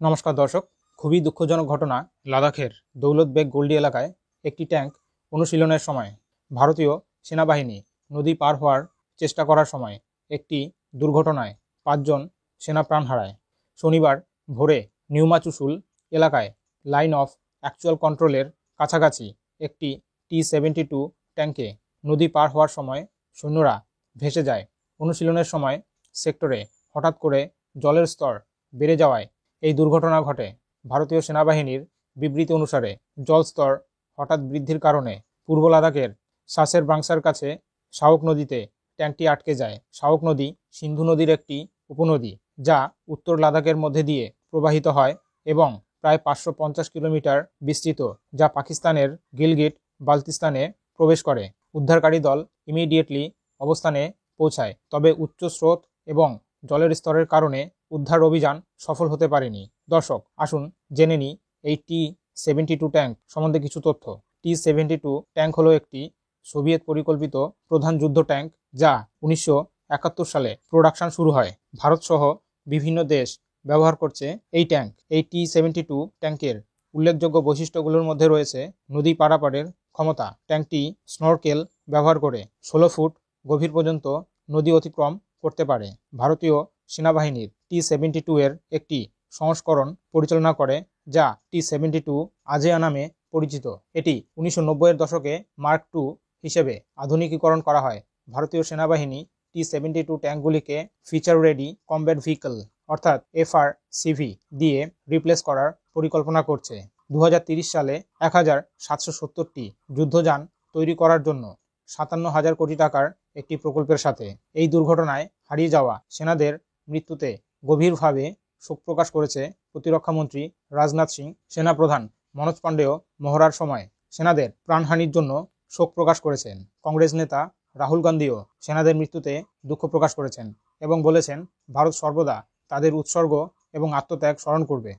নমস্কার দর্শক, খুবই দুঃখজনক ঘটনা। লাদাখের দৌলত বেগ গোল্ডি এলাকায় একটি ট্যাঙ্ক অনুশীলনের সময় ভারতীয় সেনাবাহিনী নদী পার হওয়ার চেষ্টা করার সময় একটি দুর্ঘটনায় 5 জন সেনা প্রাণ হারায়। শনিবার ভোরে নিউমাচুসুল এলাকায় লাইন অফ অ্যাকচুয়াল কন্ট্রোলের কাছাকাছি একটি T-72 ট্যাঙ্কে নদী পার হওয়ার সময় সৈন্যরা ভেসে যায়। অনুশীলনের সময় সেক্টরে হঠাৎ করে জলের স্তর বেড়ে যাওয়ায় এই দুর্ঘটনা ঘটে। ভারতীয় সেনাবাহিনীর বিবৃতি অনুসারে জলস্তর হঠাৎ বৃদ্ধির কারণে পূর্ব লাদাখের সাসের বাংসার কাছে শাওক নদীতে ট্যাঙ্কটি আটকে যায়। শাওক নদী সিন্ধু নদীর একটি উপনদী, যা উত্তর লাদাখের মধ্যে দিয়ে প্রবাহিত হয় এবং প্রায় 550 কিলোমিটার বিস্তৃত, যা পাকিস্তানের গিলগিট বালতিস্তানে প্রবেশ করে। উদ্ধারকারী দল ইমিডিয়েটলি অবস্থানে পৌঁছায়, তবে উচ্চ স্রোত এবং জলের স্তরের কারণে উদ্ধার অভিযান সফল হতে পারেনি। দর্শক, আসুন জেনে নিই এই T-72 ট্যাঙ্ক সম্বন্ধে কিছু তথ্য। T-72 ট্যাঙ্ক হলো একটি সোভিয়েত পরিকল্পিত প্রধান যুদ্ধ ট্যাঙ্ক, যা 1971 সালে প্রোডাকশন শুরু হয়। ভারত সহ বিভিন্ন দেশ ব্যবহার করছে এই ট্যাঙ্ক। এই T-72 ট্যাঙ্কের উল্লেখযোগ্য বৈশিষ্ট্যগুলোর মধ্যে রয়েছে নদী পারাপারের ক্ষমতা। ট্যাঙ্কটি স্নরকেল ব্যবহার করে 16 ফুট গভীর পর্যন্ত নদী অতিক্রম করতে পারে। ভারতীয় সেনাবাহিনীর T-72 এর একটি সংস্করণ পরিচালনা করে, যা T-72 আজেয়া নামে পরিচিত। এটি 1990-এর দশকে মার্ক II হিসেবে আধুনিকীকরণ করা হয়। ভারতীয় সেনাবাহিনী T-72 ট্যাঙ্কগুলিকে ফিচার রেডি কমব্যাট ভেহিকল অর্থাৎ FRCV দিয়ে রিপ্লেস করার পরিকল্পনা করছে। 2030 সালে 1770টি যুদ্ধযান তৈরি করার জন্য 57,000 কোটি টাকার একটি প্রকল্পের সাথে। এই দুর্ঘটনায় হারিয়ে যাওয়া সেনাদের মৃত্যুতে গভীরভাবে শোক প্রকাশ করেছে প্রতিরক্ষামন্ত্রী রাজনাথ সিং। সেনাপ্রধান মনোজ পাণ্ডেও মহড়ার সময় সেনাদের প্রাণহানির জন্য শোক প্রকাশ করেছেন। কংগ্রেস নেতা রাহুল গান্ধীও সেনাদের মৃত্যুতে দুঃখ প্রকাশ করেছেন এবং বলেছেন, ভারত সর্বদা তাদের উৎসর্গ এবং আত্মত্যাগ স্মরণ করবে।